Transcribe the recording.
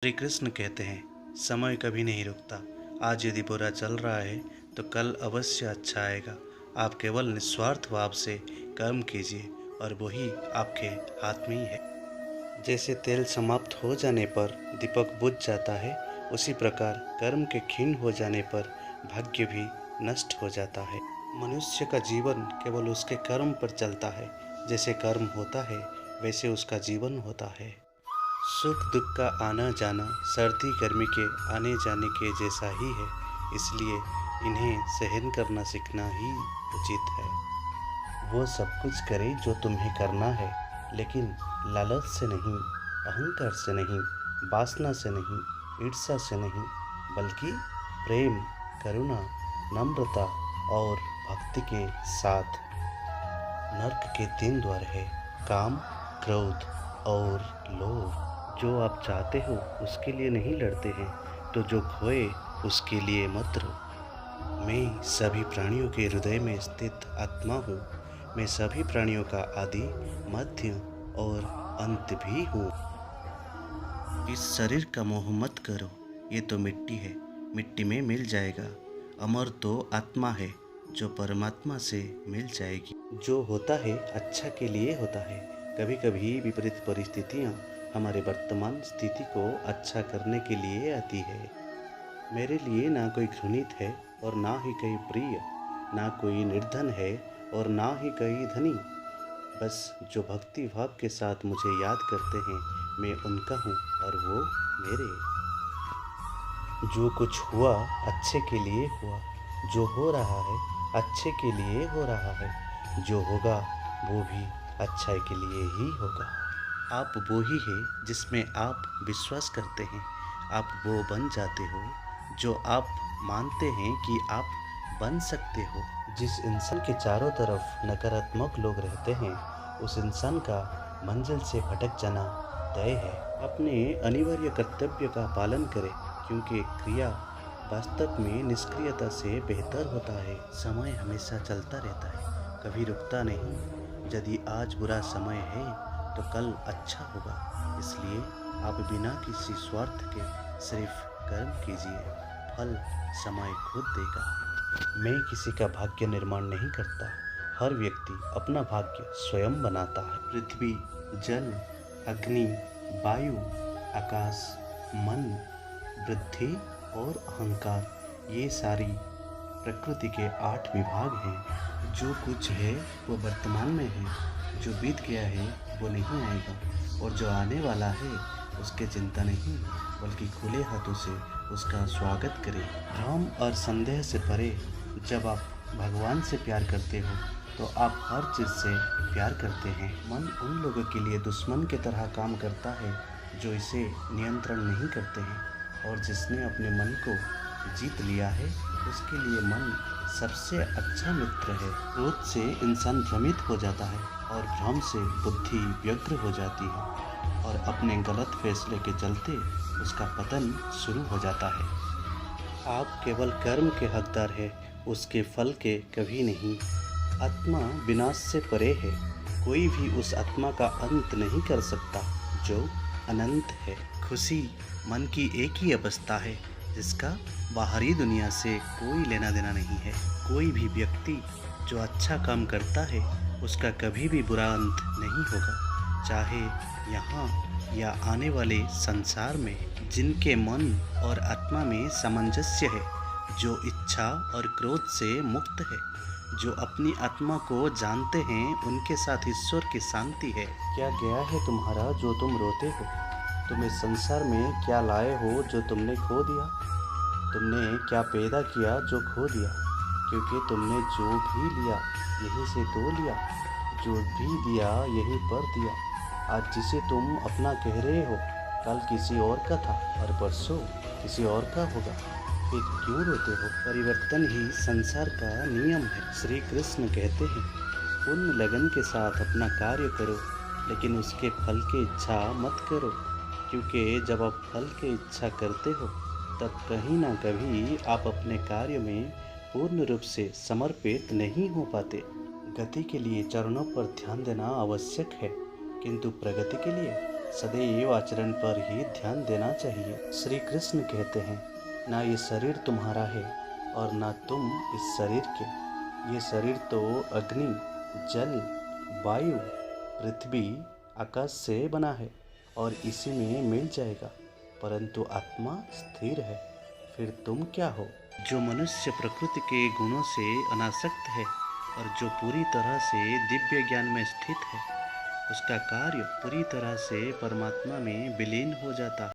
श्री कृष्ण कहते हैं, समय कभी नहीं रुकता। आज यदि बुरा चल रहा है तो कल अवश्य अच्छा आएगा। आप केवल निस्वार्थ भाव से कर्म कीजिए और वही आपके हाथ में ही है। जैसे तेल समाप्त हो जाने पर दीपक बुझ जाता है, उसी प्रकार कर्म के क्षीण हो जाने पर भाग्य भी नष्ट हो जाता है। मनुष्य का जीवन केवल उसके कर्म पर चलता है। जैसे कर्म होता है वैसे उसका जीवन होता है। सुख दुख का आना जाना सर्दी गर्मी के आने जाने के जैसा ही है, इसलिए इन्हें सहन करना सीखना ही उचित है। वो सब कुछ करे जो तुम्हें करना है, लेकिन लालच से नहीं, अहंकार से नहीं, वासना से नहीं, ईर्ष्या से नहीं, बल्कि प्रेम, करुणा, नम्रता और भक्ति के साथ। नर्क के 3 द्वार है, काम, क्रोध और लोभ। जो आप चाहते हो उसके लिए नहीं लड़ते हैं, तो जो खोए उसके लिए मत रो। मैं सभी प्राणियों के हृदय में स्थित आत्मा हूँ। मैं सभी प्राणियों का आदि, मध्य और अंत भी हूँ। इस शरीर का मोह मत करो, ये तो मिट्टी है, मिट्टी में मिल जाएगा। अमर तो आत्मा है, जो परमात्मा से मिल जाएगी। जो होता है अच्छा के लिए होता है। कभी कभी विपरीत परिस्थितियाँ हमारे वर्तमान स्थिति को अच्छा करने के लिए आती है। मेरे लिए ना कोई घृणित है और ना ही कोई प्रिय, ना कोई निर्धन है और ना ही कोई धनी। बस जो भक्ति भाव के साथ मुझे याद करते हैं, मैं उनका हूँ और वो मेरे। जो कुछ हुआ अच्छे के लिए हुआ, जो हो रहा है अच्छे के लिए हो रहा है, जो होगा वो भी अच्छाई के लिए ही होगा। आप वो ही है जिसमें आप विश्वास करते हैं। आप वो बन जाते हो जो आप मानते हैं कि आप बन सकते हो। जिस इंसान के चारों तरफ नकारात्मक लोग रहते हैं, उस इंसान का मंजिल से भटक जाना तय है। अपने अनिवार्य कर्तव्य का पालन करें, क्योंकि क्रिया वास्तव में निष्क्रियता से बेहतर होता है। समय हमेशा चलता रहता है, कभी रुकता नहीं। यदि आज बुरा समय है तो कल अच्छा होगा। इसलिए आप बिना किसी स्वार्थ के सिर्फ कर्म कीजिए, फल समय खुद देगा। मैं किसी का भाग्य निर्माण नहीं करता। हर व्यक्ति अपना भाग्य स्वयं बनाता है। पृथ्वी, जल, अग्नि, वायु, आकाश, मन, बुद्धि और अहंकार, ये सारी प्रकृति के 8 विभाग हैं। जो कुछ है वो वर्तमान में है, जो बीत गया है वो नहीं आएगा, और जो आने वाला है उसके चिंता नहीं, बल्कि खुले हाथों से उसका स्वागत करें। भ्रम और संदेह से परे। जब आप भगवान से प्यार करते हो तो आप हर चीज़ से प्यार करते हैं। मन उन लोगों के लिए दुश्मन की तरह काम करता है जो इसे नियंत्रण नहीं करते हैं, और जिसने अपने मन को जीत लिया है उसके लिए मन सबसे अच्छा मित्र है। क्रोध से इंसान भ्रमित हो जाता है और भ्रम से बुद्धि व्यग्र हो जाती है, और अपने गलत फैसले के चलते उसका पतन शुरू हो जाता है। आप केवल कर्म के हकदार हैं, उसके फल के कभी नहीं। आत्मा विनाश से परे है। कोई भी उस आत्मा का अंत नहीं कर सकता जो अनंत है। खुशी मन की एक ही अवस्था है जिसका बाहरी दुनिया से कोई लेना देना नहीं है। कोई भी व्यक्ति जो अच्छा काम करता है उसका कभी भी बुरा अंत नहीं होगा, चाहे यहाँ या आने वाले संसार में। जिनके मन और आत्मा में सामंजस्य है, जो इच्छा और क्रोध से मुक्त है, जो अपनी आत्मा को जानते हैं, उनके साथ ईश्वर की शांति है। क्या गया है तुम्हारा जो तुम रोते हो? तुम इस संसार में क्या लाए हो जो तुमने खो दिया? तुमने क्या पैदा किया जो खो दिया? क्योंकि तुमने जो भी लिया यहीं से तो लिया, जो भी दिया यहीं पर दिया। आज जिसे तुम अपना कह रहे हो, कल किसी और का था और परसों किसी और का होगा। फिर क्यों रोते हो? परिवर्तन ही संसार का नियम है। श्री कृष्ण कहते हैं, पूर्ण लगन के साथ अपना कार्य करो, लेकिन उसके फल की इच्छा मत करो, क्योंकि जब आप फल की इच्छा करते हो तब कहीं ना कभी आप अपने कार्य में पूर्ण रूप से समर्पित नहीं हो पाते। गति के लिए चरणों पर ध्यान देना आवश्यक है, किंतु प्रगति के लिए सदैव आचरण पर ही ध्यान देना चाहिए। श्री कृष्ण कहते हैं, ना ये शरीर तुम्हारा है और ना तुम इस शरीर के। ये शरीर तो अग्नि, जल, वायु, पृथ्वी, आकाश से बना है और इसी में मिल जाएगा, परंतु आत्मा स्थिर है। फिर तुम क्या हो? जो मनुष्य प्रकृति के गुणों से अनासक्त है और जो पूरी तरह से दिव्य ज्ञान में स्थित है, उसका कार्य पूरी तरह से परमात्मा में विलीन हो जाता है।